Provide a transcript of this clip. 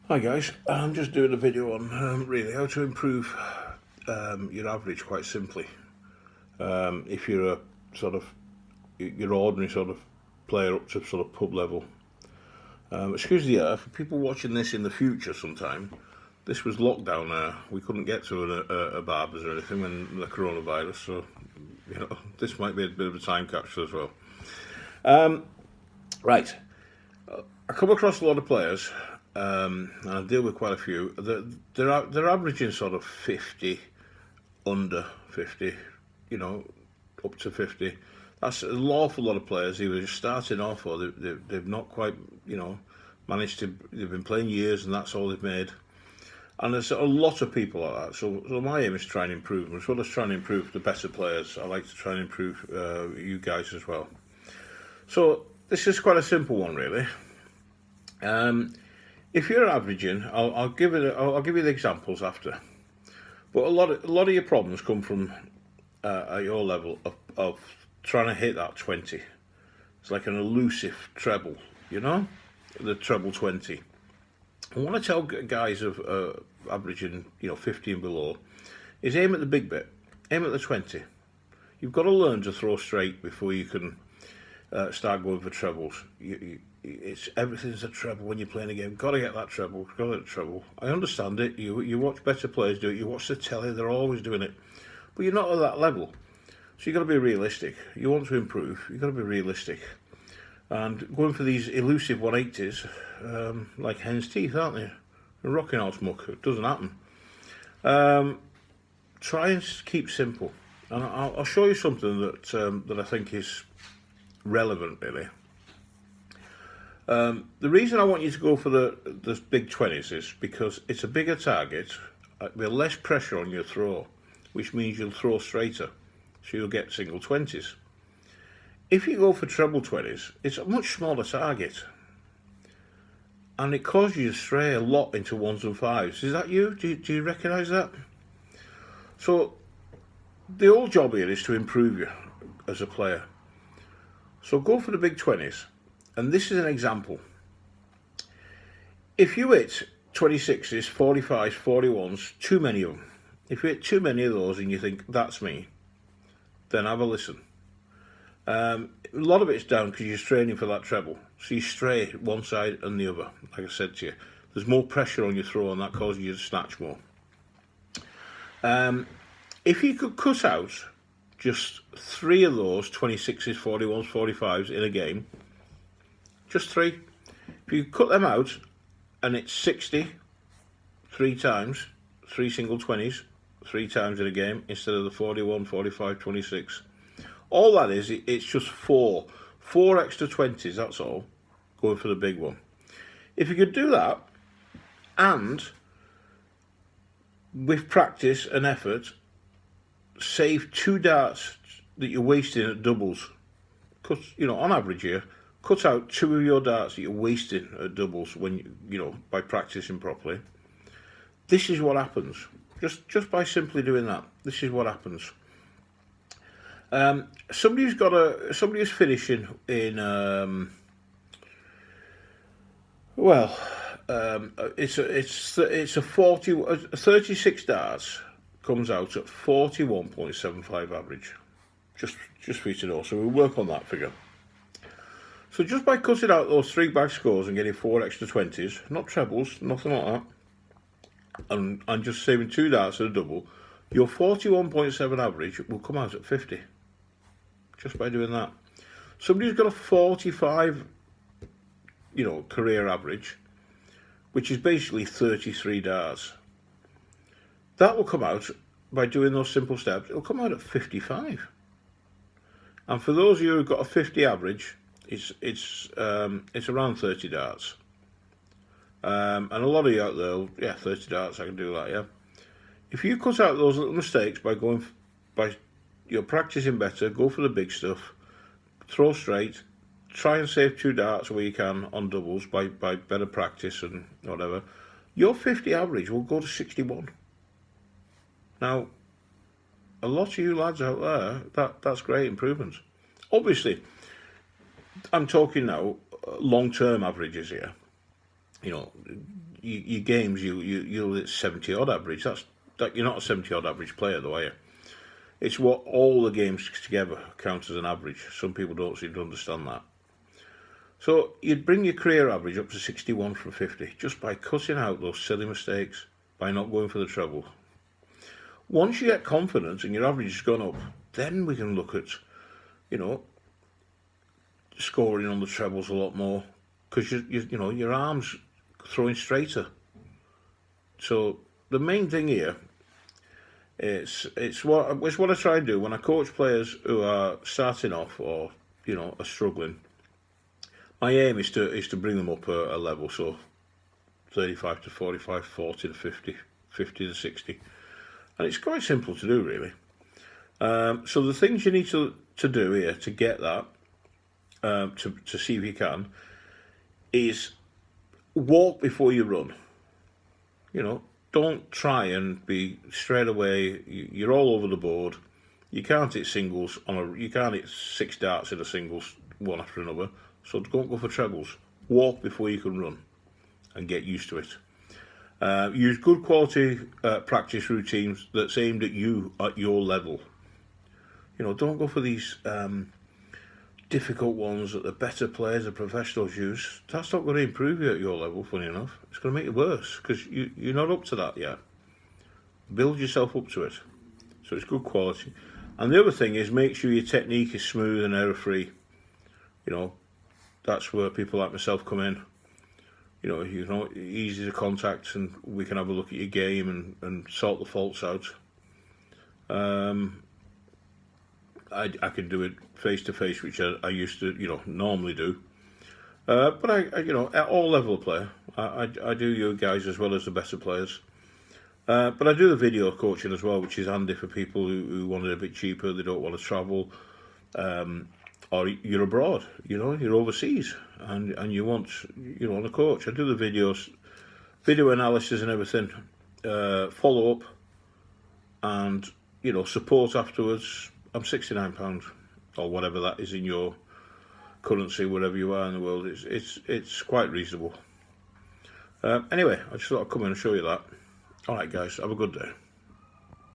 Hi guys, I'm just doing a video on really how to improve your average quite simply. If you're a sort of your ordinary sort of player up to sort of pub level. Excuse the for people watching this in the future sometime. This was lockdown. We couldn't get to a barber's or anything when the coronavirus, so this might be a bit of a time capsule as well. Right, I come across a lot of players, and I deal with quite a few. They're averaging sort of 50, under 50, up to 50. That's an awful lot of players either just starting off or they've not quite, managed to. They've been playing years and that's all they've made. And there's a lot of people like that. So my aim is to try and improve them. As well as trying to improve the better players, I like to try and improve you guys as well. So this is quite a simple one, really. If you're averaging, I'll give you the examples after. But a lot of your problems come from at your level of trying to hit that 20. It's like an elusive treble, the treble 20. I want to tell guys of averaging, 50 and below, is aim at the big bit, aim at the 20. You've got to learn to throw straight before you can start going for trebles. It's everything's a treble when you're playing a game. Got to get that treble. Got to get a treble. I understand it. You watch better players do it. You watch the telly. They're always doing it, but you're not at that level. So you've got to be realistic. You want to improve. You've got to be realistic. And going for these elusive 180s, like hen's teeth, aren't they? A rocking horse muck. It doesn't happen. Try and keep simple. And I'll show you something that I think is relevant, really. The reason I want you to go for the big 20s is because it's a bigger target with less pressure on your throw, which means you'll throw straighter, so you'll get single 20s. If you go for treble 20s, it's a much smaller target, and it causes you to stray a lot into 1s and 5s. Is that you? Do you recognise that? So the whole job here is to improve you as a player. So go for the big 20s. And this is an example. If you hit 26s, 45s, 41s, too many of them. If you hit too many of those and you think, that's me, then have a listen. A lot of it's down because you're straining for that treble. So you stray one side and the other, like I said to you. There's more pressure on your throw and that causes you to snatch more. If you could cut out just 3 of those 26s, 41s, 45s in a game, just 3. If you cut them out and it's 60 3 times, 3 single 20s, 3 times in a game instead of the 41, 45, 26. All that is, it's just 4 extra 20s, that's all, going for the big one. If you could do that, and with practice and effort, save 2 darts that you're wasting at doubles. Because, on average here, cut out 2 of your darts that you're wasting at doubles when by practicing properly. This is what happens. Just by simply doing that, this is what happens. Somebody who's finishing in it's a 36 darts comes out at 41.75 average. Just for you to know. So we'll work on that figure. So just by cutting out those 3 bag scores and getting 4 extra 20s, not trebles, nothing like that, and just saving 2 darts at a double, your 41.7 average will come out at 50. Just by doing that. Somebody who's got a 45, career average, which is basically 33 darts, that will come out by doing those simple steps. It'll come out at 55. And for those of you who've got a 50 average, it's around 30 darts. And a lot of you out there, 30 darts, I can do that, yeah. If you cut out those little mistakes by practicing better, go for the big stuff, throw straight, try and save 2 darts where you can on doubles by better practice and whatever, your 50 average will go to 61. Now, a lot of you lads out there, that's great improvements. Obviously, I'm talking now long-term averages here. you know, your games, you'll hit 70 odd average. That you're not a 70 odd average player, though, are you? It's what all the games together count as an average. Some people don't seem to understand that. So you'd bring your career average up to 61 from 50 just by cutting out those silly mistakes, by not going for the treble. Once you get confidence and your average has gone up, then we can look at, you know, scoring on the trebles a lot more, because you know your arms throwing straighter. So the main thing here, it's what I try and do when I coach players who are starting off or, you know, are struggling. My aim is to bring them up a level, so 35 to 45, 40 to 50, 50 to 60, and it's quite simple to do, really. So the things you need to do here to get that, to see if you can, is walk before you run. You know, don't try and be straight away. You're all over the board. You can't hit singles you can't hit 6 darts in a singles one after another. So don't go for trebles. Walk before you can run, and get used to it. Use good quality practice routines that's aimed at you at your level. You know, don't go for these difficult ones that the better players, the professionals use. That's not going to improve you at your level, funny enough. It's going to make it worse, because you're not up to that yet. Build yourself up to it. So it's good quality. And the other thing is, make sure your technique is smooth and error-free. You know, that's where people like myself come in. You know, easy to contact, and we can have a look at your game and sort the faults out. I can do it face to face, which I used to, you know, normally do. But I you know, at all level of player, I do you guys as well as the better players. But I do the video coaching as well, which is handy for people who want it a bit cheaper. They don't want to travel, or you're abroad. You know, you're overseas, and you want, you know, a coach. I do the videos, video analysis and everything, follow up, and, you know, support afterwards. I'm £69 or whatever that is in your currency, wherever you are in the world. It's quite reasonable. Anyway, I just thought I'd come in and show you that. All right, guys, have a good day.